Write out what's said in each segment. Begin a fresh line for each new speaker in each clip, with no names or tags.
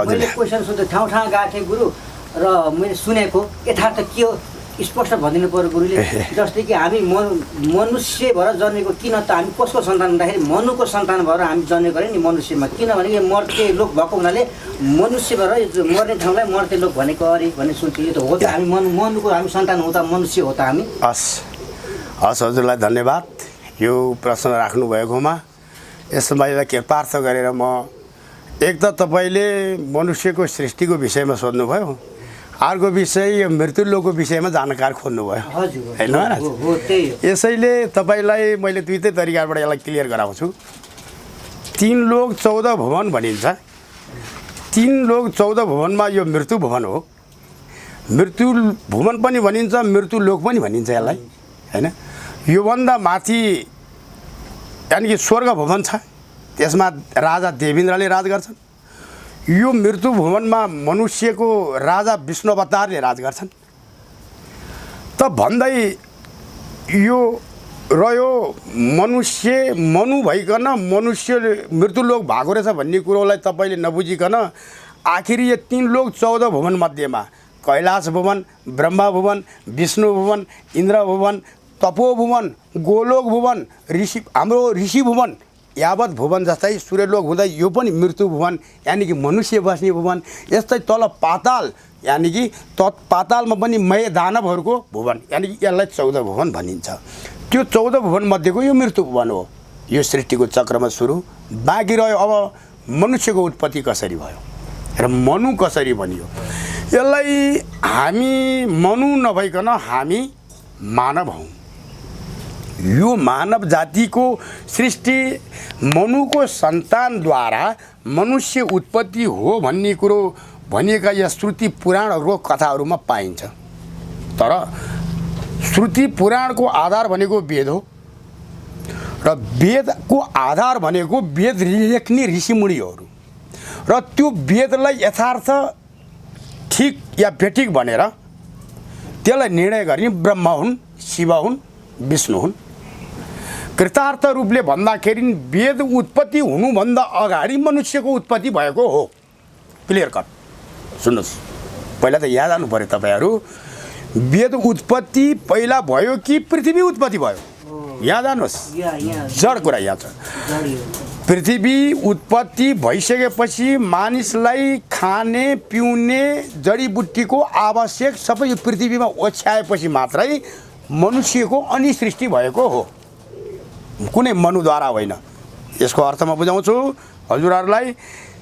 मैले क्वेसन सोध्दै ठाउँ ठाउँ गएको थिएँ गुरु र मैले सुनेको यथार्थ के हो स्पष्ट भनिदिनु पर्यो गुरुले। जस्तै कि हामी मनुष्य भएर जन्मेको, किन त हामी कसको सन्तान भन्दाखेरि मनुको सन्तान भएर हामी जन्मेको अरे नि मनुष्यमा, किनभने यो मर्ते लोक भएको हुनाले मनुष्य भएर मर्ने ठाउँलाई मर्ते लोक भनेको अरे भन्ने सुन्छु। यो त हो त, हामी मनुको हामी सन्तान हो त, मनुष्य हो त हामी।
हस् हजुरलाई धन्यवाद यो प्रश्न राख्नु भएकोमा। यसमा के प्रार्थ गरेर म एक त तपाईँले मनुष्यको सृष्टिको विषयमा सोध्नुभयो, अर्को विषय मृत्यु लोकको विषयमा जानकार खोज्नुभयो होइन। यसैले तपाईँलाई मैले दुईटै तरिकाबाट यसलाई क्लियर गराउँछु। 3 लोक 14 भुवन भनिन्छ। 3 लोक 14 भुवनमा यो मृत्यु भुवन हो। मृत्यु भुवन पनि भनिन्छ, मृत्यु लोक पनि भनिन्छ यसलाई होइन। योभन्दा माथि यानि कि स्वर्ग भुवन छ, त्यसमा राजा देवेन्द्रले राज गर्छन्। यो मृत्यु भुवनमा मनुष्यको राजा विष्णु अवतारले राज गर्छन्। त भन्दै यो रह्यो मनुष्य मनु भइकन मनुष्य मृत्युलोक भएको रहेछ भन्ने कुरोलाई तपाईँले नबुझिकन आखिर यो 3 लोक 14 भुवन मध्येमा कैलाश भुवन, ब्रह्मा भुवन, विष्णु भुवन, इन्द्र भुवन, तपो भुवन, गोलोक भुवन, हाम्रो ऋषि भुवन, यावत भुवन जस्तै सूर्यलोक हुँदै यो पनि मृत्यु भुवन यानि कि मनुष्य बस्ने भुवन। यस्तै तल पाताल यानि कि पातालमा पनि मय दानवहरूको भुवन यानि कि यसलाई 14 भुवन भनिन्छ। त्यो 14 भुवन मध्येको यो मृत्यु भुवन हो। यो सृष्टिको चक्रमा सुरु। बाँकी रह्यो अब मनुष्यको उत्पत्ति कसरी भयो र मनु कसरी बनियो। यसलाई हामी मनु नभइकन हामी मानव हौँ। यो मानव जातिको सृष्टि मनुको सन्तानद्वारा मनुष्य उत्पत्ति हो भन्ने कुरो भनिएका या श्रुति पुराणहरूको कथाहरूमा पाइन्छ। तर श्रुति पुराणको आधार भनेको वेद हो र वेदको आधार भनेको वेद लेख्ने ऋषिमुनिहरू र त्यो वेदलाई यथार्थ ठिक या बेठिक भनेर त्यसलाई निर्णय गर्ने ब्रह्मा हुन्, शिव हुन्, विष्णु हुन्। कृतार्थ रूपले भन्दाखेरि वेद उत्पत्ति हुनुभन्दा अगाडि मनुष्यको उत्पत्ति भएको हो। क्लियर कट सुन्नुहोस्, पहिला त याद आउनु पर्यो तपाईँहरू, वेद उत्पत्ति पहिला भयो कि पृथ्वी उत्पत्ति भयो? याद आउनुहोस्, जड कुरा याद छ। पृथ्वी उत्पत्ति भइसकेपछि मानिसलाई खाने पिउने जडीबुट्टीको आवश्यक सबै यो पृथ्वीमा ओछ्याएपछि मात्रै मनुष्यको अनि सृष्टि भएको हो, कुनै मनुद्वारा होइन। यसको अर्थ म बुझाउँछु हजुरहरूलाई।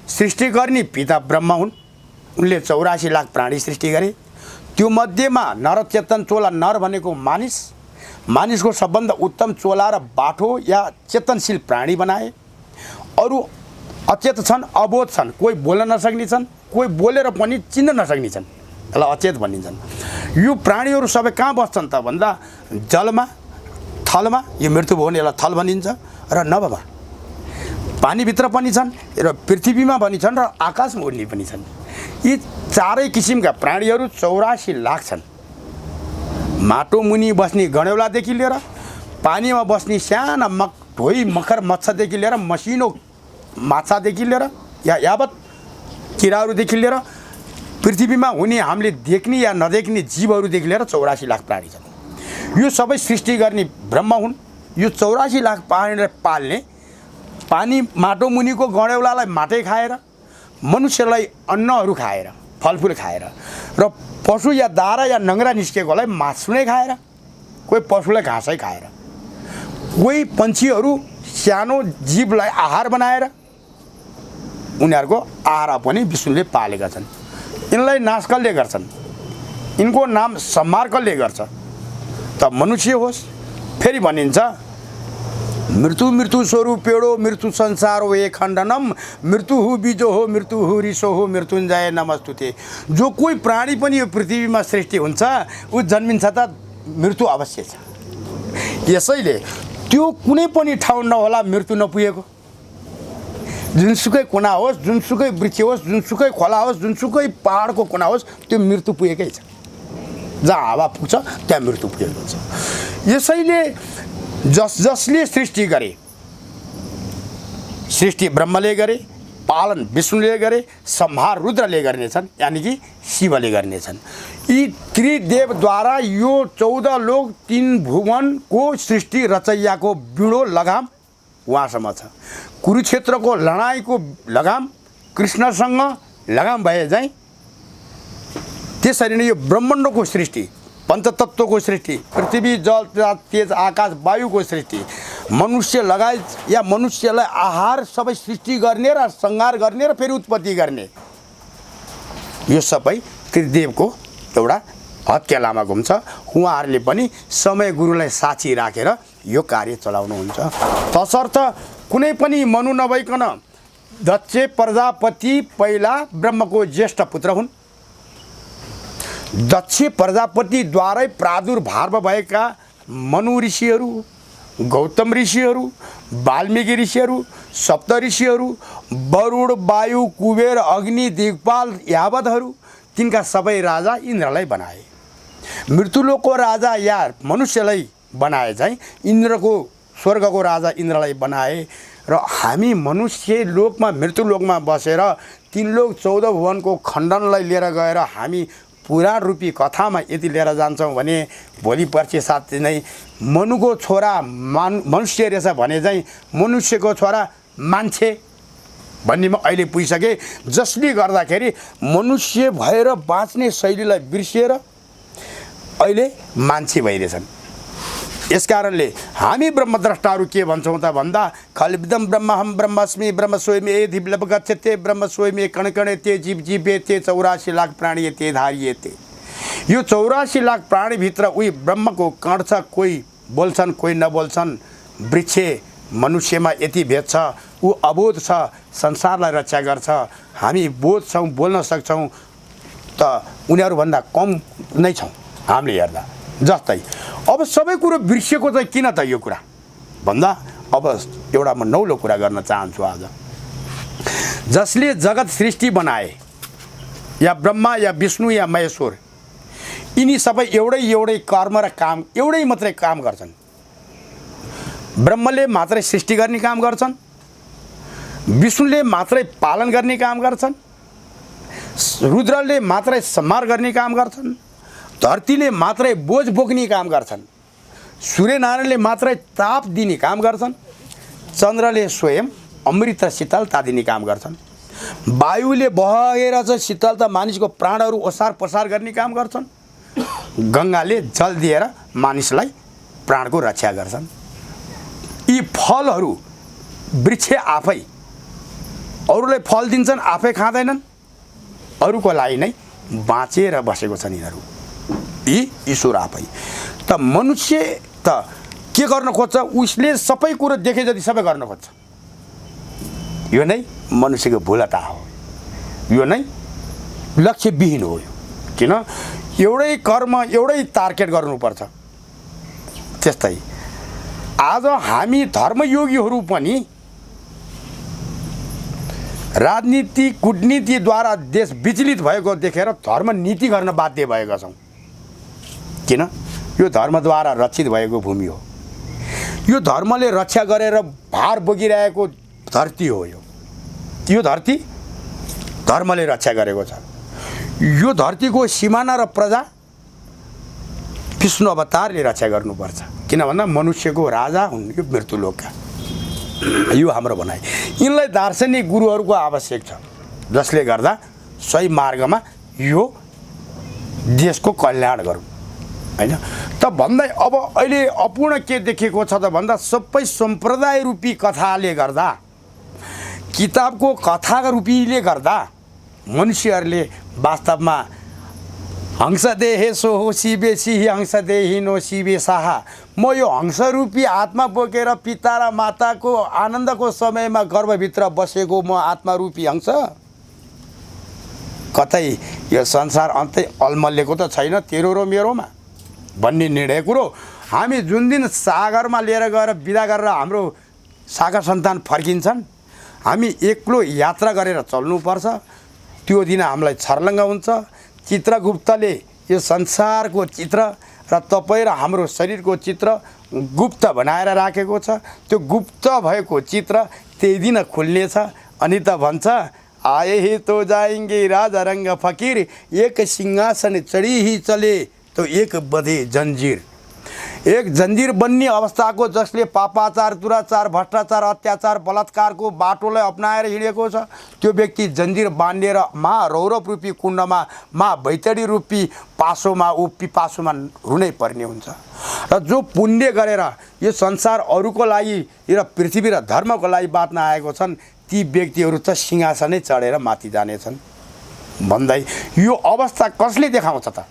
सृष्टि गर्ने पिता ब्रह्मा हुन्। उनले 84 लाख प्राणी सृष्टि गरे। त्यो मध्येमा नरचेतन चोला, नर भनेको मानिसको सबभन्दा उत्तम चोला र बाठो या चेतनशील प्राणी बनाए। अरू अचेत छन्, अबोध छन्, कोही बोल्न नसक्ने छन्, कोही बोलेर पनि चिन्न नसक्ने छन्, त्यसलाई अचेत भनिन्छन्। यो प्राणीहरू सबै कहाँ बस्छन् त भन्दा जलमा, थलमा, यो मृत्यु भुवन यसलाई थल भनिन्छ, र नभमा पानीभित्र पनि छन् र पृथ्वीमा पनि छन् र आकाशमा उड्ने पनि छन्। यी चारै किसिमका प्राणीहरू 84 लाख छन्। माटो मुनि बस्ने गणेउलादेखि लिएर पानीमा बस्ने साना ढोई मखर मच्छरदेखि लिएर मसिनो माछादेखि लिएर या यावत किराहरूदेखि लिएर पृथ्वीमा हुने हामीले देख्ने या नदेख्ने जीवहरूदेखि लिएर 84 लाख प्राणी छन्। यो सबै सृष्टि गर्ने ब्रह्मा हुन्। यो 84 लाख प्राणीलाई पाल्ने, पानी माटो मुनिको गणेउलालाई माटै खाएर, मनुष्यलाई अन्नहरू खाएर, फलफुल खाएर, र पशु या दारा या नङ्ग्रा निस्केकोलाई मासु नै खाएर, कोही पशुलाई घाँसै खाएर, कोही पन्छीहरू सानो जीवलाई आहार बनाएर उनीहरूको आहार पनि विष्णुले पालेका छन्। यिनलाई नाश कसले गर्छन्? यिनको नाम संहार कसले गर्छ? त मनुष्य होस्। फेरि भनिन्छ मृत्यु स्वरूपेणो मृत्यु संसार हो एक खण्डनम मृत्यु हु बीजो हो मृत्यु हु ऋषो हो मृत्युञ्जय नमस्तुते। जो कोही प्राणी पनि यो पृथ्वीमा सृष्टि हुन्छ ऊ जन्मिन्छ त मृत्यु अवश्य छ। यसैले त्यो कुनै पनि ठाउँ नहोला मृत्यु नपुगेको। जुनसुकै कुना होस्, जुनसुकै वृक्ष होस्, जुनसुकै खोला होस्, जुनसुकै पहाडको कुना होस्, त्यो मृत्यु पुगेकै छ। जहाँ हावा पुग्छ त्यहाँ मृत्यु पुगेको छ। यसैले जसले सृष्टि गरे, सृष्टि ब्रह्मले गरे, पालन विष्णुले गरे, संहार रुद्रले गर्नेछन्, यानि कि शिवले गर्नेछन्। यी त्रिदेवद्वारा यो 14 लोक 3 भुवनको सृष्टि रचैयाको बिँडो लगाम उहाँसम्म छ। कुरुक्षेत्रको लडाइँको लगाम कृष्णसँग लगाम भए चाहिँ त्यसरी नै यो ब्रह्माण्डको सृष्टि, पञ्चतत्त्वको सृष्टि, पृथ्वी जल तेज आकाश वायुको सृष्टि, मनुष्य लगायत या मनुष्यलाई आहार सबै सृष्टि गर्ने र संहार गर्ने र फेरि उत्पत्ति गर्ने, यो सबै त्रिदेवको एउटा हत्केलामा घुम्छ। उहाँहरूले पनि समय गुरुलाई साक्षी राखेर यो कार्य चलाउनुहुन्छ। तसर्थ कुनै पनि मनु नभइकन दक्ष प्रजापति पहिला ब्रह्मको ज्येष्ठ पुत्र हुन्। दक्ष प्रजापतिद्वारै प्रादुर्भाव भएका मनु ऋषिहरू, गौतम ऋषिहरू, वाल्मीकि ऋषिहरू, सप्त ऋषिहरू, वरुण, वायु, कुबेर, अग्नि, दिक्पाल यावतहरू तिनका सबै राजा इन्द्रलाई बनाए। मृत्युलोकको राजा या मनुष्यलाई बनाए चाहिँ इन्द्रको, स्वर्गको राजा इन्द्रलाई बनाए र हामी मनुष्य लोकमा मृत्युलोकमा बसेर 3 लोक 14 भुवनको खण्डनलाई लिएर गएर हामी पुराण रूपी कथामा यति लिएर जान्छौँ भने भोलि पर्सि साथै नै मनुको छोरा मनुष्य रहेछ भने चाहिँ मनुष्यको छोरा मान्छे भन्नेमा अहिले पुगिसके, जसले गर्दाखेरि मनुष्य भएर बाँच्ने शैलीलाई बिर्सिएर अहिले मान्छे भइरहेछन्। यसकारणले हामी ब्रह्मद्रष्टाहरू के भन्छौँ त भन्दा खल्विदं ब्रह्महं ब्रह्मस्मि ब्रह्म स्वयं दिव्लभ गच्छते ब्रह्म स्वयं कणकणेते जीव जीवेते 84 लाख प्राणीयते धारियते। यो 84 लाख प्राणीभित्र उही ब्रह्मको कण छ। कोही बोल्छन्, कोही नबोल्छन्। वृक्ष मनुष्यमा यति भेद छ, ऊ अबोध छ, संसारलाई रक्षा गर्छ। हामी बोध छौँ, बोल्न सक्छौँ त उनीहरूभन्दा कम नै छौँ हामीले हेर्दा। जस्तै अब सबै कुरो बिर्सिएको चाहिँ किन त यो कुरा भन्दा अब एउटा म नौलो कुरा गर्न चाहन्छु आज। जसले जगत सृष्टि बनाए, या ब्रह्मा या विष्णु या महेश्वर, यिनी सबै एउटै कर्म र काम, एउटै मात्रै काम गर्छन्। ब्रह्मले मात्रै सृष्टि गर्ने काम गर्छन्, विष्णुले मात्रै पालन गर्ने काम गर्छन्, रुद्रले मात्रै संहार गर्ने काम गर्छन्, धरतीले मात्रै बोझ बोक्ने काम गर्छन्, सूर्यनारायणले मात्रै ताप दिने काम गर्छन्, चन्द्रले स्वयं अमृत र शीतलता दिने काम गर्छन्, वायुले बहेर चाहिँ शीतलता मानिसको प्राणहरू ओसार पसार गर्ने काम गर्छन्, गङ्गाले जल दिएर मानिसलाई प्राणको रक्षा गर्छन्। यी फलहरू वृक्ष आफै अरूलाई फल दिन्छन्, आफै खाँदैनन्, अरूको लागि नै बाँचेर बसेको छन् यिनीहरू, यी ईश्वर आफै। त मनुष्य त के गर्न खोज्छ? उसले सबै कुरो देखे जति सबै गर्न खोज्छ। यो नै मनुष्यको भूलता हो, यो नै लक्ष्यविहीन हो। किन? एउटै कर्म एउटै टार्गेट गर्नुपर्छ। त्यस्तै आज हामी धर्मयोगीहरू पनि राजनीति कूटनीतिद्वारा देश विचलित भएको देखेर धर्म नीति गर्न बाध्य भएका छौँ। किन? यो धर्मद्वारा रक्षित भएको भूमि हो। यो धर्मले रक्षा गरेर भार बोकिरहेको धरती हो। यो धरती धर्मले रक्षा गरेको छ। यो धरतीको सिमाना र प्रजा विष्णु अवतारले रक्षा गर्नुपर्छ। किन भन्दा मनुष्यको राजा हुन् यो मृत्युलोकका। यो हाम्रो भनाइ। यिनलाई दार्शनिक गुरुहरूको आवश्यक छ, जसले गर्दा सही मार्गमा यो देशको कल्याण गरौँ, हैन त भन्दै। अब अहिले अपूर्ण के देखेको छ त भन्दा सबै सम्प्रदाय रूपी कथाले गर्दा, किताबको कथा रूपीले गर्दा मनुष्यहरूले वास्तवमा हंस देहे सोहो शिवे सिंह हंस देहिनो शिवे साहा, म यो हंस रूपी आत्मा बोकेर पिता र माताको आनन्दको समयमा गर्भभित्र बसेको म आत्मा रूपी हंस, कतै यो संसार अन्तै अलमल्लेको त छैन तेरो र मेरोमा भन्ने निर्णय कुरो हामी जुन दिन सागरमा लिएर गएर बिदा गरेर हाम्रो सागर सन्तान फर्किन्छन्, हामी एक्लो यात्रा गरेर चल्नुपर्छ। त्यो दिन हामीलाई छर्लङ्ग हुन्छ। चित्रगुप्तले यो संसारको चित्र र तपाईँ र हाम्रो शरीरको चित्र गुप्त बनाएर राखेको छ। त्यो गुप्त भएको चित्र त्यही दिन खुल्नेछ। अनि त भन्छ आए ही तो जाएंगे राजा रंग फकीर, एक सिंहासन चढी ही चले तो एक बधे जंजीर। एक जंजीर बन्ने अवस्थाको जसले पापाचार, दुराचार, भ्रष्टाचार, अत्याचार, बलात्कारको बाटोलाई अपनाएर हिँडेको छ, त्यो व्यक्ति जंजीर बाँधेर मा रौरव रूपी कुण्डमा, मा भैतडी रूपी पासोमा पासोमा रुनै पर्ने हुन्छ। र जो पुण्य गरेर यो संसार अरूको लागि र पृथ्वी र धर्मको लागि बाँच्न आएको छन्, ती व्यक्तिहरू त सिंहासनै चढेर माथि जानेछन् भन्दै यो अवस्था कसले देखाउँछ त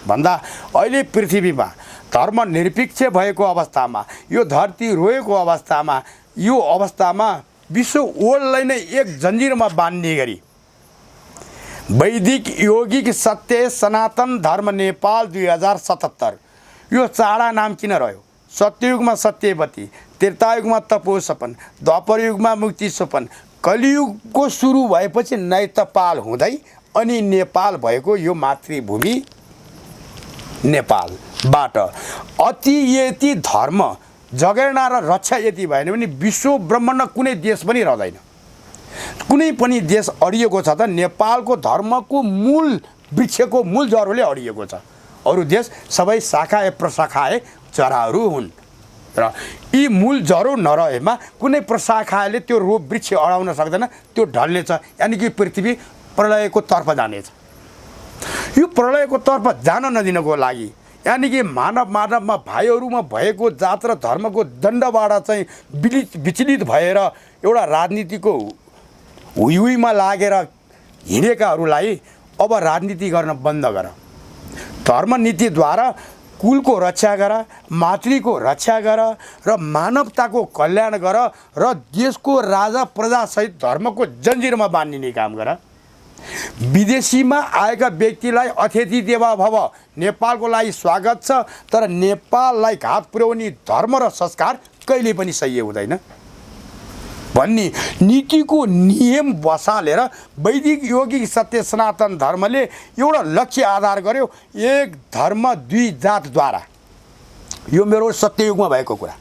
भन्दा अहिले पृथ्वीमा धर्मनिरपेक्ष भएको अवस्थामा, यो धरती रोएको अवस्थामा, यो अवस्थामा विश्व वर्ल्डलाई नै एक जन्जिरमा बाँध्ने गरी वैदिक यौगिक सत्य सनातन धर्म नेपाल 2077 यो चाडा नाम किन रह्यो? सत्ययुगमा सत्यवती, त्रेतायुगमा तपोसपन, द्वापरयुगमा मुक्ति सोपन, कलियुगको सुरु भएपछि नैतपाल हुँदै अनि नेपाल भएको यो मातृभूमि नेपालबाट अति यति धर्म जगेर्ना र रक्षा यति भएन भने विश्व ब्रह्माण्ड कुनै देश पनि रहँदैन। कुनै पनि देश अडिएको छ त नेपालको धर्मको मूल वृक्षको मूल जरोले अडिएको छ। अरू देश सबै शाखाए प्रशाखाए चराहरू हुन् र यी मूल जरो नरहेमा कुनै प्रशाखाले त्यो रोप वृक्ष अडाउन सक्दैन, त्यो ढल्नेछ, यानि कि पृथ्वी प्रलयको तर्फ जानेछ। यो प्रलयको तर्फ जान नदिनको लागि यानि कि मानवमा भाइहरूमा भएको जात र धर्मको दण्डबाट चाहिँ विचलित भएर एउटा राजनीतिको हुइमा लागेर हिँडेकाहरूलाई अब राजनीति गर्न बन्द गर, धर्मनीतिद्वारा कुलको रक्षा गर, मातृको रक्षा गर र मानवताको कल्याण गर र देशको राजा प्रजासहित धर्मको जन्जिरमा बाँधिने काम गर। विदेशीमा आएका व्यक्तिलाई अतिथि देवा भव, नेपालको लागि स्वागत छ, तर नेपाललाई घात पुर्याउने धर्म र संस्कार कहिले पनि सही हुँदैन भन्ने नीतिको नियम बसालेर वैदिक यौगिक सत्य सनातन धर्मले एउटा लक्ष्य आधार गर्यो, एक धर्म दुई जातद्वारा। यो मेरो सत्ययुगमा भएको कुरा।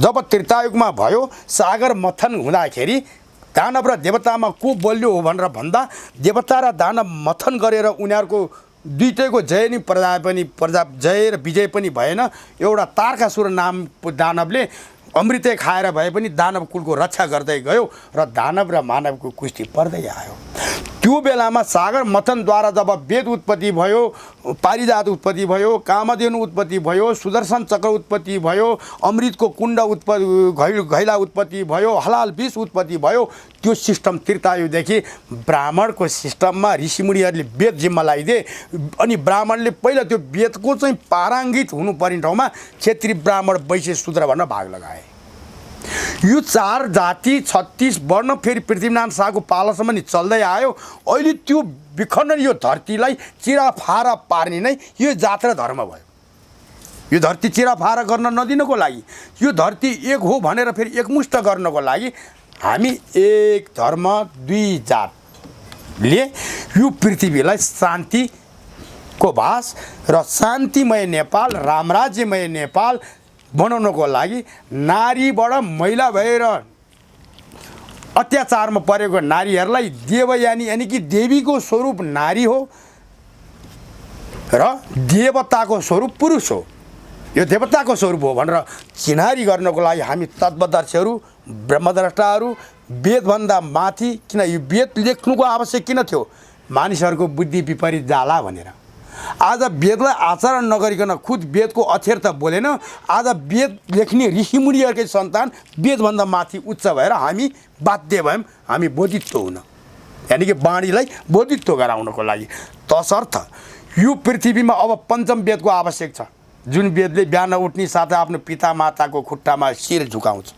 जब त्रेतायुगमा भयो, सागर मथन हुँदाखेरि दानव र देवतामा को बलियो हो भनेर भन्दा देवता र दानव मथन गरेर उनीहरूको दुईटैको जय नि जय र विजय पनि भएन। एउटा तारकासुर नाम दानवले अमृतै खाएर भए पनि दानव कुलको रक्षा गर्दै गयो र दानव र मानवको कुस्ती पर्दै आयो। त्यो बेलामा सागर मथनद्वारा जब वेद उत्पत्ति भयो, पारिजात उत्पत्ति भयो, कामधेनु उत्पत्ति भयो, सुदर्शन चक्र उत्पत्ति भयो, अमृतको कुण्ड घैला उत्पत्ति भयो, हलाल विष उत्पत्ति भयो, त्यो सिस्टम त्रेतायुगदेखि ब्राह्मणको सिस्टममा ऋषिमुनिहरूले वेद जिम्मा लगाइदिए। अनि ब्राह्मणले पहिला त्यो वेदको चाहिँ पारङ्गित हुनुपर्ने ठाउँमा क्षेत्रीय ब्राह्मण वैश्य शूद्र भनेर भाग लगाए। यो चार जाति 36 वर्ण फेरि पृथ्वीनारायण शाहको पालासम्म नि चल्दै आयो। अहिले त्यो विखण्डन यो धरतीलाई चिराफारा पार्ने नै यो जात र धर्म भयो। यो धरती चिराफारा गर्न नदिनको लागि, यो धरती एक हो भनेर फेरि एकमुष्ट गर्नको लागि हामी एक धर्म दुई जातले यो पृथ्वीलाई शान्तिको भाष र शान्तिमय नेपाल, रामराज्यमय नेपाल बनाउनको लागि नारीबाट महिला भएर अत्याचारमा परेको नारीहरूलाई देवयानी यानी कि देवीको स्वरूप नारी हो र देवताको स्वरूप पुरुष हो, यो देवताको स्वरूप हो भनेर चिनारी गर्नको लागि हामी तत्त्वदर्शीहरू, ब्रह्मद्रष्टाहरू वेदभन्दा माथि, किन यो वेद लेख्नुको आवश्यक किन थियो? मानिसहरूको बुद्धि विपरीत जाला भनेर। आज वेदलाई आचरण नगरिकन खुद वेदको अक्षर त बोलेन, आज वेद लेख्ने ऋषिमुनिहरूकै सन्तान वेदभन्दा माथि उच्च भएर हामी बाध्य भयौँ हामी बोधित्व हुन, यानि कि वाणीलाई बोधित्व गराउनको लागि। तसर्थ यो पृथ्वीमा अब पञ्चम वेदको आवश्यक छ, जुन वेदले बिहान उठ्ने साथै आफ्नो पिता माताको खुट्टामा शिर झुकाउँछ।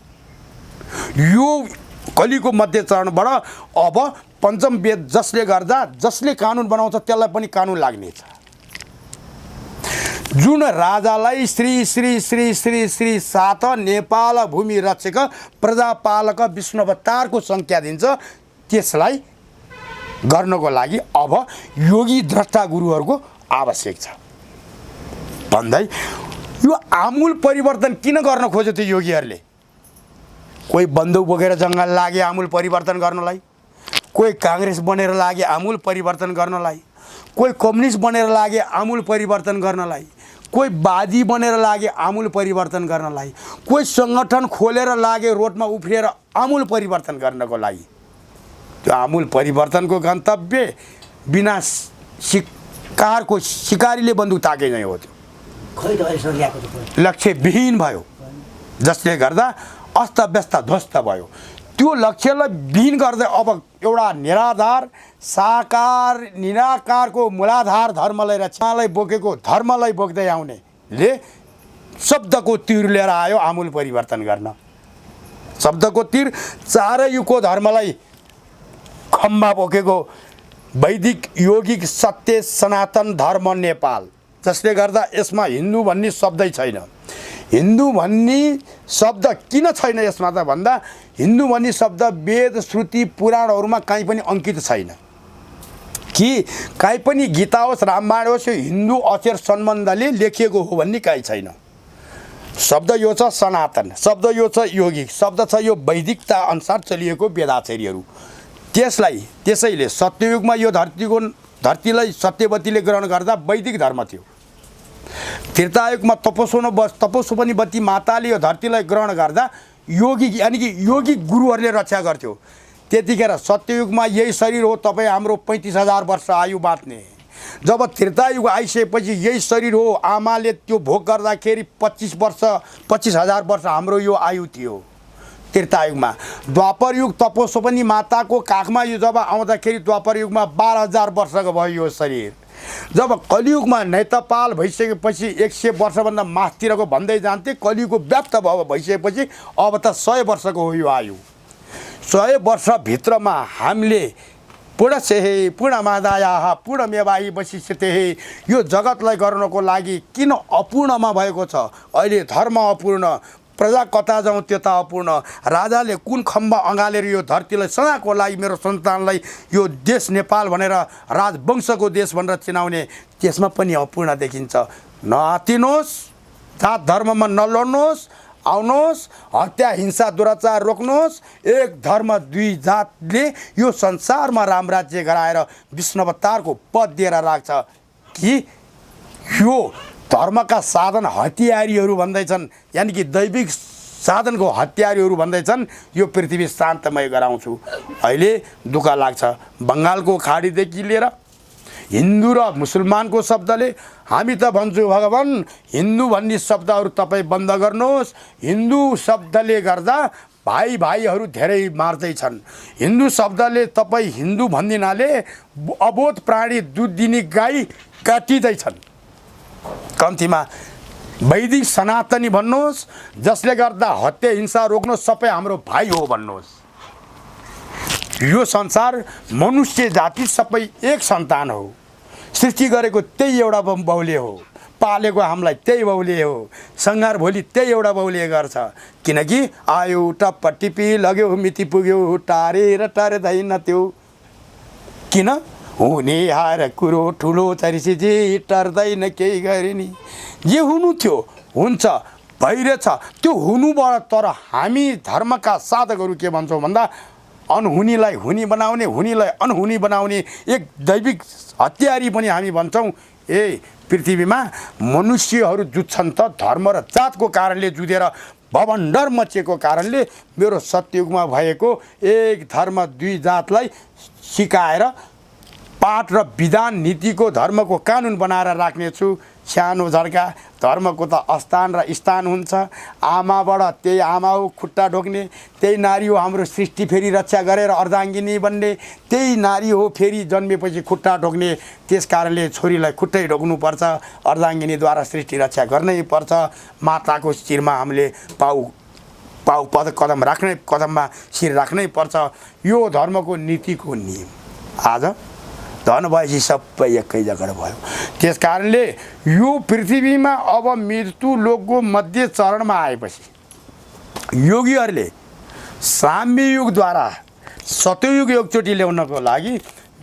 यो कलिको मध्य चरणबाट अब पञ्चम वेद जसले गर्दा जसले कानुन बनाउँछ त्यसलाई पनि कानुन लाग्नेछ। जुन राजालाई श्री श्री श्री श्री श्री 7 नेपाल भूमि रक्षक प्रजापालक विष्णु अवतारको संज्ञा दिन्छ, त्यसलाई गर्नको लागि अब योगी द्रष्टा गुरुहरूको आवश्यक छ भन्दै यो आमूल परिवर्तन किन गर्न खोज्यो त्यो योगीहरूले? कोही बन्दुक बोकेर जङ्गल लागे आमूल परिवर्तन गर्नलाई, कोही काङ्ग्रेस बनेर लागे आमूल परिवर्तन गर्नलाई, कोही कम्युनिस्ट बनेर लागे आमूल परिवर्तन गर्नलाई, कोही वादी बनेर लागे आमूल परिवर्तन गर्नलाई, कोही सङ्गठन खोलेर लागे रोडमा उफ्रिएर आमूल परिवर्तन गर्नको लागि। त्यो आमूल परिवर्तनको गन्तव्य बिना शिकारको शिकारीले बन्दुक ताके नै हो। त्यो
खै त अहिलेसम्म ल्याएको त
लक्ष्यविहीन भयो, जसले गर्दा अस्तव्यस्त ध्वस्त भयो। त्यो लक्ष्यलाई विहीन गर्दै अब एउटा निराधार साकार निराकारको मूलाधार धर्मलाई र छालाई बोकेको धर्मलाई बोक्दै आउनेले शब्दको तीर लिएर आयो आमूल परिवर्तन गर्न। शब्दको तीर चारै युगको धर्मलाई खम्बा बोकेको वैदिक यौगिक सत्य सनातन धर्म नेपाल, जसले गर्दा यसमा हिन्दू भन्ने शब्दै छैन। हिन्दू भन्ने शब्द किन छैन यसमा त भन्दा हिन्दू भन्ने शब्द वेद श्रुति पुराणहरूमा कहीँ पनि अङ्कित छैन कि कहीँ पनि गीता होस् रामायण होस् यो हिन्दू अक्षर सम्बन्धले लेखिएको हो भन्ने कहीँ छैन। शब्द यो छ सनातन, शब्द यो छ यौगिक, शब्द छ यो वैदिकता अनुसार चलिएको वेदाचार्यहरू। त्यसैले सत्ययुगमा यो धरतीलाई सत्यवतीले ग्रहण गर्दा वैदिक धर्म थियो। त्रेतायुगमा तपोस्वनीवती माताले यो धरतीलाई ग्रहण गर्दा योगी यानि कि योगिक गुरुहरूले रक्षा गर्थ्यो। त्यतिखेर सत्ययुगमा यही शरीर हो तपाईँ हाम्रो 35,000 वर्ष आयु बाँच्ने। जब त्रेतायुग आइसकेपछि यही शरीर हो आमाले त्यो भोग गर्दाखेरि 25,000 वर्ष हाम्रो यो आयु थियो त्रेतायुगमा। द्वापर युग तपोस्वनी माताको काखमा यो जब आउँदाखेरि द्वापर युगमा 12,000 वर्षको भयो यो शरीर। जब कलियुगमा नैतपाल भइसकेपछि 100 वर्षभन्दा माथितिरको भन्दै जान्थे, कलियुगको व्याप्त भइसकेपछि अब त 100 वर्षको हो यो आयु। 100 वर्षभित्रमा हामीले पूर्णसेहे पूर्णमादायाः पूर्णमेवायी वशिष्यतेः यो जगतलाई गर्नको लागि किन अपूर्णमा भएको छ? अहिले धर्म अपूर्ण, प्रजा कता जाउँ त्यता अपूर्ण, राजाले कुन खम्बा अँगालेर यो धरतीलाई सदाको लागि मेरो सन्तानलाई यो देश नेपाल भनेर राजवंशको देश भनेर चिनाउने त्यसमा पनि अपूर्ण देखिन्छ। नआत्तिनुहोस्, जात धर्ममा नलड्नुहोस्, आउनुहोस्, हत्या हिंसा दुराचार रोक्नुहोस्। एक धर्म दुई जातले यो संसारमा रामराज्य गराएर विष्णुअवतारको पद दिएर राख्छ कि यो धर्मका साधन हतियारीहरू भन्दैछन्, यानि कि दैविक साधनको हतियारीहरू भन्दैछन् यो पृथ्वी शान्तमय गराउँछु। अहिले दुःख लाग्छ बङ्गालको खाडीदेखि लिएर हिन्दू र मुसलमानको शब्दले हामी त भन्छौँ भगवान हिन्दू भन्ने शब्दहरू तपाईँ बन्द गर्नुहोस्। हिन्दू शब्दले गर्दा भाइ भाइहरू धेरै मार्दैछन्। हिन्दू शब्दले तपाईँ हिन्दू भनिदिनाले अबोध प्राणी दुध दिने गाई काटिँदैछन्। कम्तीमा वैदिक सनातनी भन्नुहोस्, जसले गर्दा हत्या हिंसा रोक्नु सबै हाम्रो भाइ हो भन्नुहोस्। यो संसार मनुष्य जाति सबै एक सन्तान हो। सृष्टि गरेको त्यही एउटा बाउले हो, पालेको हामीलाई त्यही बाउले हो, सङ्घार भोलि त्यही एउटा बाउले गर्छ। किनकि आयो टप्प टिपी लग्यो मिति पुग्यो टारेर टार्दैन त्यो। किन हुने हार कुरो ठुलो चरिसिजी टर्दैन केही गरे नि। जे हुनु थियो हुन्छ भइरहेछ त्यो हुनुबाट। तर हामी धर्मका साधकहरू के भन्छौँ भन्दा अनहुनीलाई हुनी बनाउने, हुनीलाई अनहुनी बनाउने एक दैविक हतियारी पनि हामी भन्छौँ। पृथ्वीमा मनुष्यहरू जुत्छन् त धर्म र जातको कारणले जुधेर भवन्डर मचेको कारणले मेरो सत्ययुगमा भएको एक धर्म दुई जातलाई सिकाएर पाठ र विधान नीतिको धर्मको कानुन बनाएर राख्नेछु। सानो झड्का धर्मको त स्थान र स्थान हुन्छ। आमाबाट त्यही आमा हो खुट्टा ढोक्ने, त्यही नारी हो हाम्रो सृष्टि फेरि रक्षा गरेर अर्धाङ्गिनी बन्ने, त्यही नारी हो फेरि जन्मेपछि खुट्टा ढोक्ने। त्यस कारणले छोरीलाई खुट्टै ढोक्नुपर्छ, अर्धाङ्गिनीद्वारा सृष्टि रक्षा गर्नै पर्छ। माताको शिरमा हामीले पाउ कदम राख्नै कदममा शिर राख्नै पर्छ। यो धर्मको नीतिको नियम। आज धन भएपछि सबै एकै जग्गा भयो। त्यस कारणले यो पृथ्वीमा अब मृत्यु लोकको मध्य चरणमा आएपछि योगीहरूले साम्य युगद्वारा सत्ययुग एकचोटि ल्याउनको लागि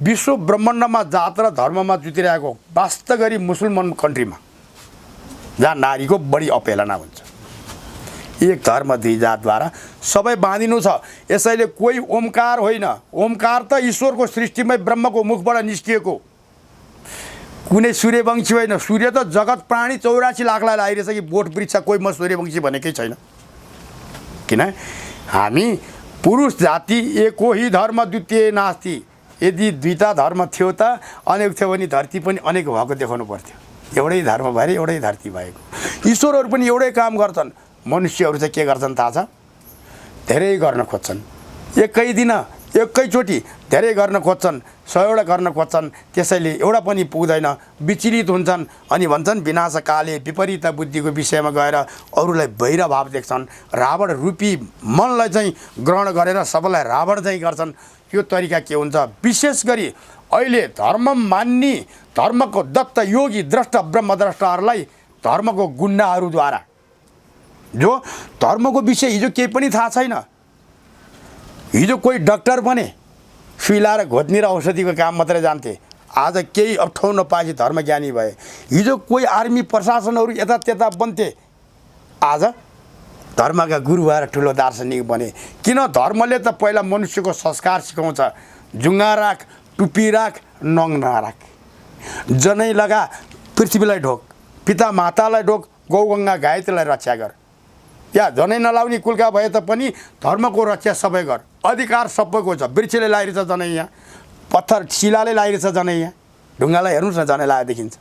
विश्व ब्रह्माण्डमा जात र धर्ममा जुटिरहेको वास्तव गरी मुसलमान कन्ट्रीमा जहाँ नारीको बढी अपेलना हुन्छ, एक धर्म दुई जातद्वारा सबै बाँधिनु छ। यसैले कोही ओमकार होइन, ओमकार त ईश्वरको सृष्टिमै ब्रह्मको मुखबाट निस्किएको, कुनै सूर्यवंशी होइन। सूर्य त जगत प्राणी 84 लाखलाई लागिरहेछ कि बोट वृक्ष, कोही म सूर्यवंशी भनेकै छैन। किन हामी पुरुष जाति एको ही धर्म द्वितीय नास्ति। यदि दुईटा धर्म थियो त अनेक थियो भने धरती पनि अनेक भएको देखाउनु पर्थ्यो। एउटै धर्म भएर एउटै धरती भएको। ईश्वरहरू पनि एउटै काम गर्छन्, मनुष्यहरू चाहिँ के गर्छन् थाहा छ? धेरै गर्न खोज्छन्, एकै दिन एकैचोटि धेरै गर्न खोज्छन्, 100वटा गर्न खोज्छन्। त्यसैले एउटा पनि पुग्दैन, विचलित हुन्छन् अनि भन्छन् विनाशकाले विपरीत बुद्धिको विषयमा गएर अरूलाई बहिर भाव देख्छन्। रावण रूपी मनलाई चाहिँ ग्रहण गरेर सबैलाई रावण चाहिँ गर्छन्। यो तरिका के हुन्छ? विशेष गरी अहिले धर्म मान्ने, धर्मको दत्त योगी द्रष्टा ब्रह्मद्रष्टाहरूलाई धर्मको गुन्डाहरूद्वारा, जो धर्मको विषय हिजो केही पनि थाहा छैन, हिजो कोही डाक्टर बने, सुई लाएर घोच्ने र औषधिको काम मात्रै जान्थे, आज केही अप्ठाउ नपाएपछि धर्मज्ञानी भए। हिजो कोही आर्मी प्रशासनहरू यता त्यता बन्थे, आज धर्मका गुरु भएर ठुलो दार्शनिक बने। किन? धर्मले त पहिला मनुष्यको संस्कार सिकाउँछ। जुङ्गा राख, टुप्पी राख, नङ नराख, जनै लगा, पृथ्वीलाई ढोक, पिता मातालाई ढोक, गौगङ्गा गायत्रीलाई रक्षा गर। या जनै नलाउने कुलका भए तापनि धर्मको रक्षा सबै गर। अधिकार सबैको छ। वृक्षले लगाइरहेछ जनै यहाँ, पत्थर शिलाले लगाइरहेछ जनै यहाँ, ढुङ्गालाई हेर्नुहोस् न जनै लगाएको देखिन्छ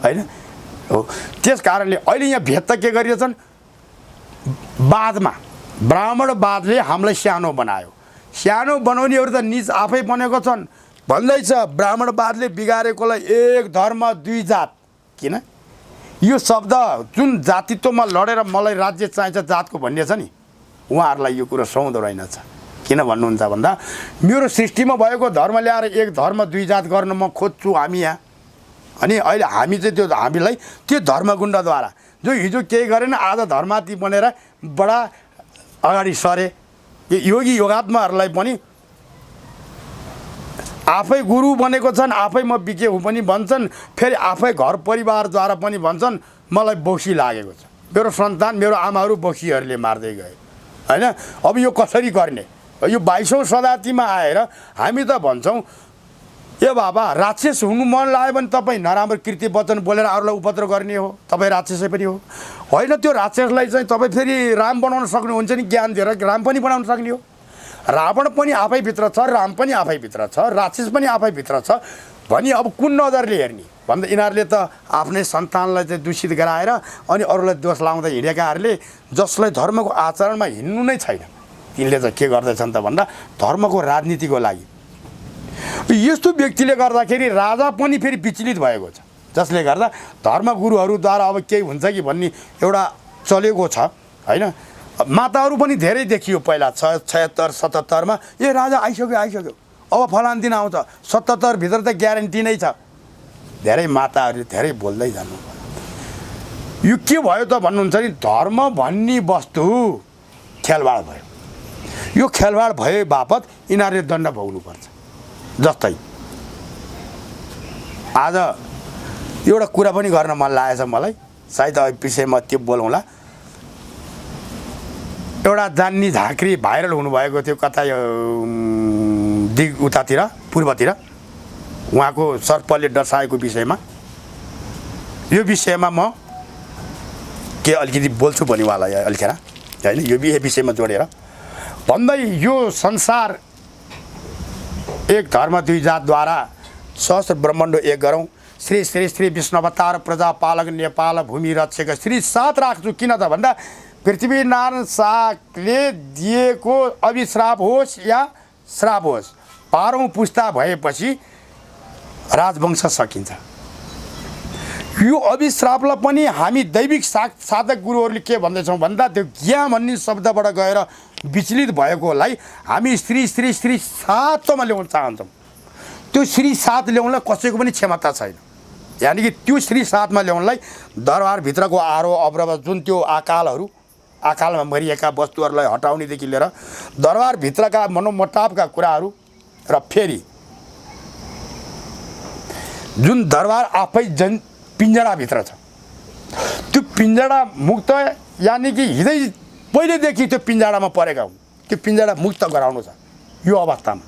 होइन हो। त्यस कारणले अहिले यहाँ भेद त के गरिरहेछन्? बादमा ब्राह्मणवादले हामीलाई सानो बनायो। सानो बनाउनेहरू त निज आफै बनेको छन्। भन्दैछ ब्राह्मणवादले बिगारेकोलाई एक धर्म दुई जात। किन? यो शब्द जुन जातित्वमा लडेर मलाई राज्य चाहिन्छ जातको भन्ने छ नि, उहाँहरूलाई यो कुरो सुहाउँदो रहेनछ। किन भन्नुहुन्छ भन्दा मेरो सृष्टिमा भएको धर्म ल्याएर एक धर्म दुई जात गर्न म खोज्छु हामी यहाँ। अनि अहिले हामी चाहिँ त्यो हामीलाई त्यो धर्मगुण्डद्वारा जो हिजो केही गरेन आज धर्माती बनेर बडा अगाडि सरे। योगी योगात्माहरूलाई पनि आफै गुरु बनेको छन्, आफै म बिके हुँ पनि भन्छन्, फेरि आफै घर परिवारद्वारा पनि भन्छन् मलाई बौसी लागेको छ, मेरो सन्तान मेरो आमाहरू बौसीहरूले मार्दै गए होइन। अब यो कसरी गर्ने? यो 22औं शताब्दीमा आएर हामी त भन्छौँ ए बाबा राक्षस हुनु मन लाग्यो भने तपाईँ नराम्रो कृत्य वचन बोलेर अरूलाई उपद्रव गर्ने हो, तपाईँ राक्षसै पनि हो होइन। त्यो राक्षसलाई चाहिँ तपाईँ फेरि राम बनाउन सक्नुहुन्छ नि, ज्ञान दिएर राम पनि बनाउन सक्ने हो। रावण पनि आफैभित्र छ, राम पनि आफैभित्र छ, राक्षस पनि आफैभित्र छ भनी अब कुन नजरले हेर्ने भन्दा यिनीहरूले त आफ्नै सन्तानलाई चाहिँ दूषित गराएर अनि अरूलाई दोष लाउँदै हिँडेकाहरूले जसलाई धर्मको आचरणमा हिँड्नु नै छैन तिनले चाहिँ के गर्दैछन् त भन्दा धर्मको राजनीतिको लागि। यस्तो व्यक्तिले गर्दाखेरि राजा पनि फेरि विचलित भएको छ, जसले गर्दा धर्मगुरुहरूद्वारा अब केही हुन्छ कि भन्ने एउटा चलेको छ होइन। माताहरू पनि धेरै देखियो पहिला 76 77मा ए राजा आइसक्यो अब फलान दिन आउँछ, 77 भित्र त ग्यारेन्टी नै छ। धेरै माताहरूले धेरै बोल्दै जानु। यो के भयो त भन्नुहुन्छ नि, धर्म भन्ने वस्तु खेलवाड भयो। यो खेलवाड भए बापत यिनीहरूले दण्ड भोग्नुपर्छ। जस्तै आज एउटा कुरा पनि गर्न मन लागेछ मलाई, सायद अब विषयमा त्यो बोलौँला। एउटा जान्नी झाँक्री भाइरल हुनुभएको थियो कता यो दिग उतातिर पूर्वतिर, उहाँको सर्पले डसाएको विषयमा। यो विषयमा म के अलिकति बोल्छु पनि उहाँलाई अलिखेर होइन, यो विषयमा जोडेर भन्दै यो संसार एक धर्म दुई जातद्वारा सहस्र ब्रह्माण्ड एक गरौँ। श्री श्री श्री विष्णु अवतार प्रजापालक नेपाल भूमि रक्षक श्री 7 राख्छु। किन त भन्दा पृथ्वीनारायण शाहले दिएको अभिश्राप होस् या श्राप होस्, 12औं पुस्ता भएपछि राजवंश सकिन्छ। यो अभिश्रापलाई पनि हामी दैविक साधक गुरुहरूले के भन्दैछौँ भन्दा त्यो ज्ञा भन्ने शब्दबाट गएर विचलित भएकोलाई हामी श्री श्री श्री 7मा ल्याउन चाहन्छौँ। त्यो श्री 7 ल्याउनलाई कसैको पनि क्षमता छैन। यानि कि त्यो श्री 7मा ल्याउनलाई दरबारभित्रको आरो अवरोध जुन त्यो आकालमा मरिएका वस्तुहरूलाई हटाउनेदेखि लिएर दरबारभित्रका मनोमटावका कुराहरू र फेरि जुन दरबार आफै पिंजडाभित्र छ त्यो पिंजडा मुक्त यानि कि हिँड्दै पहिलेदेखि त्यो पिञ्जडामा परेका हुन्। त्यो पिञ्जडा मुक्त गराउनु छ यो अवस्थामा।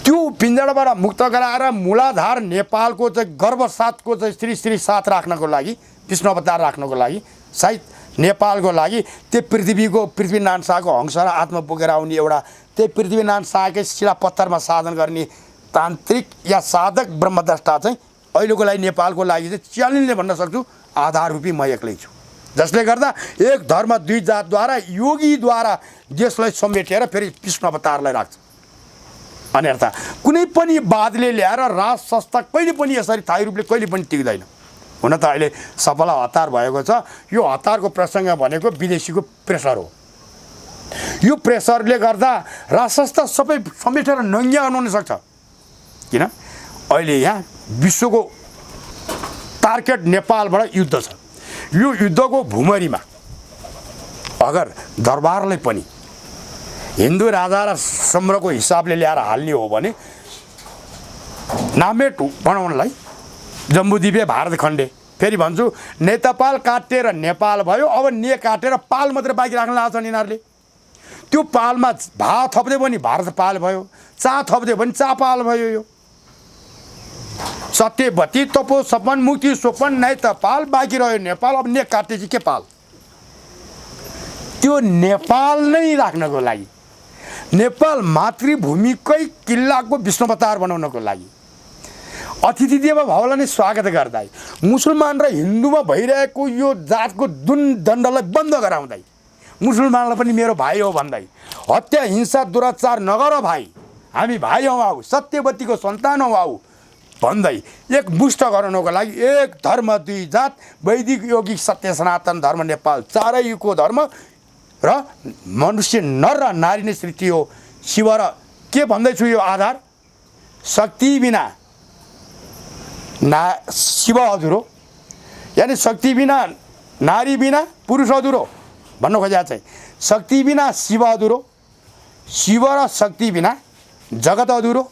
त्यो पिञ्जडाबाट मुक्त गराएर मूलाधार नेपालको चाहिँ गर्भसाथको चाहिँ श्री साथ राख्नको लागि, विष्णु अवतार राख्नको लागि, सायद नेपालको लागि त्यो पृथ्वीनारायण शाहको हंस र आत्मा बोकेर आउने एउटा त्यही पृथ्वीनारायण शाहकै शिला पत्थरमा साधन गर्ने तान्त्रिक या साधक ब्रह्मद्रष्टा चाहिँ अहिलेको लागि नेपालको लागि चाहिँ च्यालेन्जले भन्न सक्छु आधार रूपी म एक्लै छु। जसले गर्दा एक धर्म दुई जातद्वारा योगीद्वारा देशलाई समेटेर फेरि विष्णु अवतारलाई राख्छ। अन्यथा कुनै पनि वादले ल्याएर राज संस्था कहिले पनि यसरी स्थायी रूपले कहिले पनि टिक्दैन। हुन त अहिले सबैलाई हतार भएको छ। यो हतारको प्रसङ्ग भनेको विदेशीको प्रेसर हो। यो प्रेसरले गर्दा राज संस्था सबै समेटेर नङ्गिया हुन सक्छ। किन अहिले यहाँ विश्वको टार्गेट नेपालबाट युद्ध छ। यो युद्धको भुमरीमा अगर दरबारलाई पनि हिन्दू राजा र सम्रको हिसाबले ल्याएर हाल्ने हो भने नामेट बनाउनलाई जम्बूद्वीपे भारत खण्डे, फेरि भन्छु नेपाल काटेर नेपाल भयो। अब ने काटेर पाल मात्रै बाँकी राख्न लाग्छन् यिनीहरूले। त्यो पालमा भा थप्दै पनि भारत पाल भयो, चा थप्दै पनि चा पाल भयो। यो सत्यवती तपो सपन मुक्ति सोपन नै त पाल बाँकी रह्यो नेपाल। अब ने काटेपछि के पाल? त्यो नेपाल नै राख्नको लागि, नेपाल मातृभूमिकै किल्लाको विष्णु अवतार बनाउनको लागि अतिथि देव भवलाई नै स्वागत गर्दै मुसलमान र हिन्दूमा भइरहेको यो जातको दण्डलाई बन्द गराउँदै मुसलमानलाई पनि मेरो भाइ हो भन्दै हत्या हिंसा दुराचार नगर भाइ, हामी भाइ हौ आऊ, सत्यवतीको सन्तान हौ आऊ भन्दै एक मुष्ट गराउनको लागि एक धर्म दुई जात वैदिक यौगिक सत्य सनातन धर्म नेपाल चारैको धर्म र मनुष्य नर र नारी नै सृष्टि हो। शिव र के भन्दैछु यो आधार शक्ति बिना शिव अधुरो, यानी शक्ति बिना नारी बिना पुरुष अधुरो भन्नु खोजेको चाहिँ शक्ति बिना शिव अधुरो, शिव र शक्ति बिना जगत अधुरो,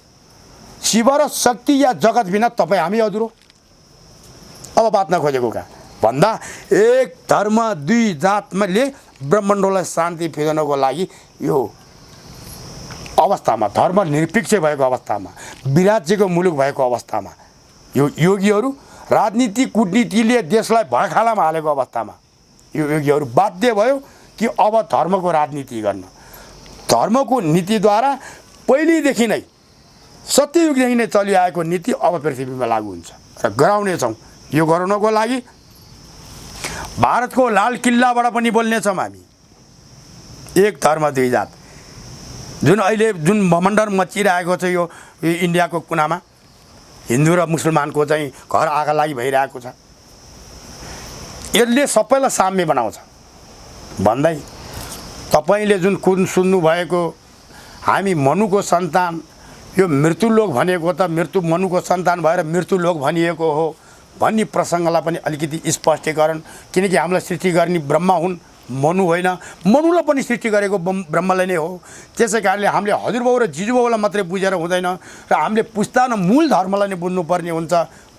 शिव र शक्ति या जगत बिना तपाईँ हामी अधुरो। अब बात नखोजेको कहाँ भन्दा एक धर्म दुई जातले ब्रह्माण्डलाई शान्ति फिर्नको लागि यो अवस्थामा धर्म निरपेक्ष भएको अवस्थामा विराज्यको मुलुक भएको अवस्थामा यो योगीहरू राजनीति कूटनीतिले देशलाई भयखालामा हालेको अवस्थामा यो योगीहरू बाध्य भयो कि अब धर्मको राजनीति गर्न। धर्मको नीतिद्वारा पहिलेदेखि नै सत्ययुगदेखि नै चलिआएको नीति अब पृथ्वीमा लागू हुन्छ र गराउनेछौँ। यो गराउनको लागि भारतको लाल किल्लाबाट पनि बोल्नेछौँ हामी। एक धर्म दुई जात जुन अहिले जुन भमण्डर मचिरहेको छ यो इन्डियाको कुनामा हिन्दू र मुसलमानको चाहिँ घर आगा लागि भइरहेको छ, यसले सबैलाई साम्य बनाउँछ भन्दै तपाईँले जुन कुन सुन्नुभएको हामी मनुको सन्तान, यो मृत्युलोक भनेको त मनुको सन्तान भएर मृत्युलोक भनिएको हो भन्ने प्रसङ्गलाई पनि अलिकति स्पष्टीकरण, किनकि हामीलाई सृष्टि गर्ने ब्रह्मा हुन्, मनु होइन। मनुलाई पनि सृष्टि गरेको ब्रह्मलाई नै हो। त्यसै कारणले हामीले हजुरबाउ र जिजुबाउलाई मात्रै बुझेर हुँदैन र हामीले पुस्ताना मूल धर्मलाई नै बुझ्नुपर्ने हुन्छ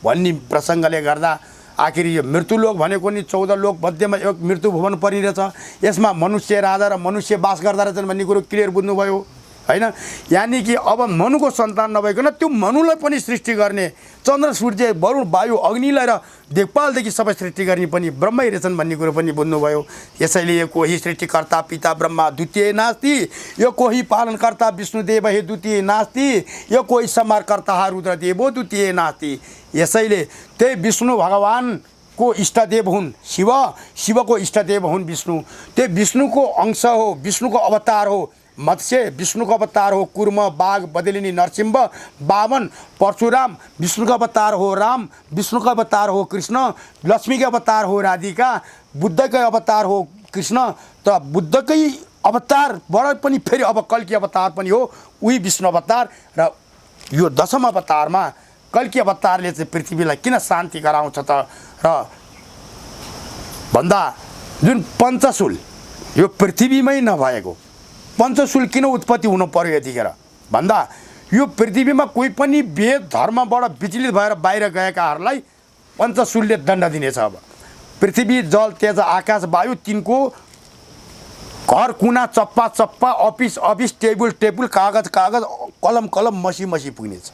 भन्ने प्रसङ्गले गर्दा आखिर यो मृत्युलोक भनेको नि 14 लोक मध्येमा एक मृत्यु भुवन परिरहेछ। यसमा मनुष्य राजा र मनुष्य बास गर्दा रहेछन् भन्ने कुरो क्लियर बुझ्नुभयो होइन। यानि कि अब मनुको सन्तान नभइकन त्यो मनुलाई पनि सृष्टि गर्ने चन्द्र सूर्य वरुण वायु अग्निलाई र देखभालदेखि सबै सृष्टि गर्ने पनि ब्रह्मै रहेछन् भन्ने कुरो पनि बुझ्नुभयो। यसैले यो कोही सृष्टिकर्ता पिता ब्रह्मा द्वितीय नास्ति, यो कोही पालनकर्ता विष्णुदेव हे द्वितीय नास्ति, यो कोही संहारकर्ता रुद्रदेवो द्वितीय नास्ति। यसैले त्यही विष्णु भगवानको इष्टदेव हुन् शिव, शिवको इष्टदेव हुन् विष्णु, त्यो विष्णुको अंश हो, विष्णुको अवतार हो। मत्स्य विष्णुको अवतार हो, कुर्म बाघ बदलिनी नरसिंह बामन परशुराम विष्णुको अवतार हो, राम विष्णुको अवतार हो, कृष्ण लक्ष्मीको अवतार हो, राधिका बुद्धकै अवतार हो कृष्ण। त बुद्धकै अवतारबाट पनि फेरि अब कल्की अवतार पनि हो उही विष्णु अवतार। र यो दशम अवतारमा कल्की अवतारले चाहिँ पृथ्वीलाई किन शान्ति गराउँछ त र भन्दा जुन पञ्चशूल यो पृथ्वीमै नभएको पञ्चशूल किन उत्पत्ति हुनु पर्यो यतिखेर भन्दा यो पृथ्वीमा कोही पनि वेद धर्मबाट विचलित भएर बाहिर गएकाहरूलाई पञ्चशूलले दण्ड दिनेछ। अब पृथ्वी जल तेज आकाश वायु तिनको घर कुना चप्पा चप्पा अफिस अफिस टेबल टेबल कागज कागज कलम कलम मसी मसी पुग्नेछ।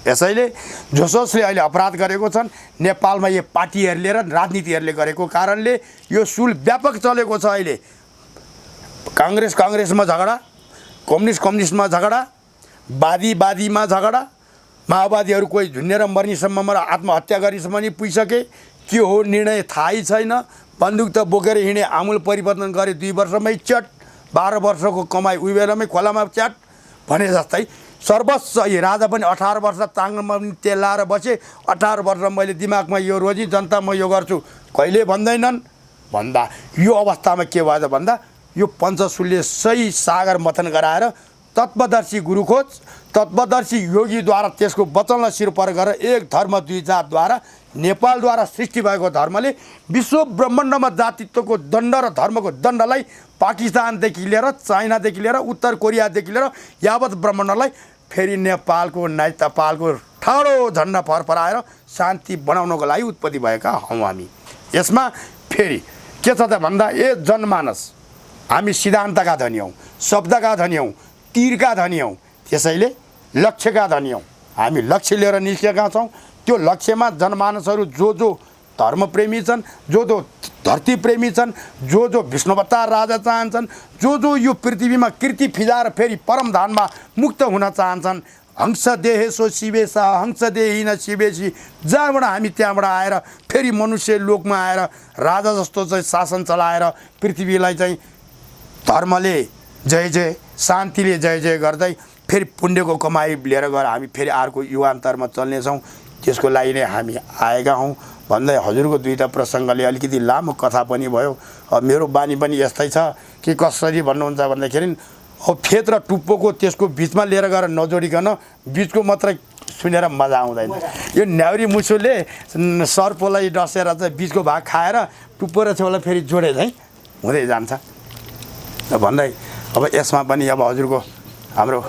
यसैले जसोसले अहिले अपराध गरेको छन् नेपालमा यो पार्टीहरूले र राजनीतिहरूले गरेको कारणले यो सुल व्यापक चलेको छ। अहिले काङ्ग्रेसमा झगडा, कम्युनिस्टमा झगडा, वादीमा झगडा, माओवादीहरू कोही झुन्डेर मर्नेसम्ममा र आत्महत्या गरेसम्म नि पुगिसके। के हो निर्णय थाहै छैन। बन्दुक त बोकेर हिँडे आमूल परिवर्तन गरे 2 वर्षमै च्याट, 12 वर्षको कमाइ उही बेलामै खोलामा च्याट भने जस्तै सर्वस्व राजा पनि 18 वर्ष टाङ्गमा पनि तेल लाएर बसे। 18 वर्ष मैले दिमागमा यो रोजी जनता म यो गर्छु कहिले भन्दैनन् भन्दा यो अवस्थामा के भयो भन्दा यो पञ्चसूलले सही सागर मथन गराएर तत्वदर्शी गुरु खोज, तत्वदर्शी योगीद्वारा त्यसको वचनलाई शिरपर गरेर एक धर्म दुई जातद्वारा नेपालद्वारा सृष्टि भएको धर्मले विश्व ब्रह्माण्डमा जातित्वको दण्ड र धर्मको दण्डलाई पाकिस्तानदेखि लिएर चाइनादेखि लिएर उत्तर कोरियादेखि लिएर यावत ब्रह्माण्डलाई फेरि नेपालको नेपालको ठाडो झन्डा फरफराएर शान्ति बनाउनको लागि उत्पत्ति भएका हौँ हामी। यसमा फेरि के छ त भन्दा ए जनमानस हामी सिद्धान्तका धनी हौँ, शब्दका धनी हौँ, तीरका धनी हौँ, त्यसैले लक्ष्यका धनी हौँ। हामी लक्ष्य लिएर निस्केका छौँ। त्यो लक्ष्यमा जनमानसहरू जो धर्मप्रेमी छन्, जो धरती प्रेमी छन्, जो विष्णुवतार राजा चाहन्छन्, जो यो पृथ्वीमा कीर्ति फिजाएर फेरि परमधाममा मुक्त हुन चाहन्छन्। हंस देहेशो शिवेशा हंस देहिन शिवेशी, जहाँबाट हामी त्यहाँबाट आएर फेरि मनुष्य लोकमा आएर राजा जस्तो चाहिँ शासन चलाएर पृथ्वीलाई चाहिँ धर्मले जय जय, शान्तिले जय जय गर्दै फेरि पुण्यको कमाई लिएर गएर हामी फेरि अर्को युगान्तरमा चल्नेछौँ। त्यसको लागि नै हामी आएका हौँ भन्दै हजुरको दुईवटा प्रसङ्गले अलिकति लामो कथा पनि भयो। मेरो बानी पनि यस्तै छ कि कसरी भन्नुहुन्छ भन्दाखेरि अब फेद र टुप्पोको त्यसको बिचमा लिएर गएर नजोडिकन बिचको मात्रै सुनेर मजा आउँदैन। यो न्याउरी मुसुले सर्पोलाई डसेर चाहिँ बिचको भाग खाएर टुप्पो र छेउलाई फेरि जोडे चाहिँ हुँदै जान्छ भन्दै अब यसमा पनि अब हजुरको हाम्रो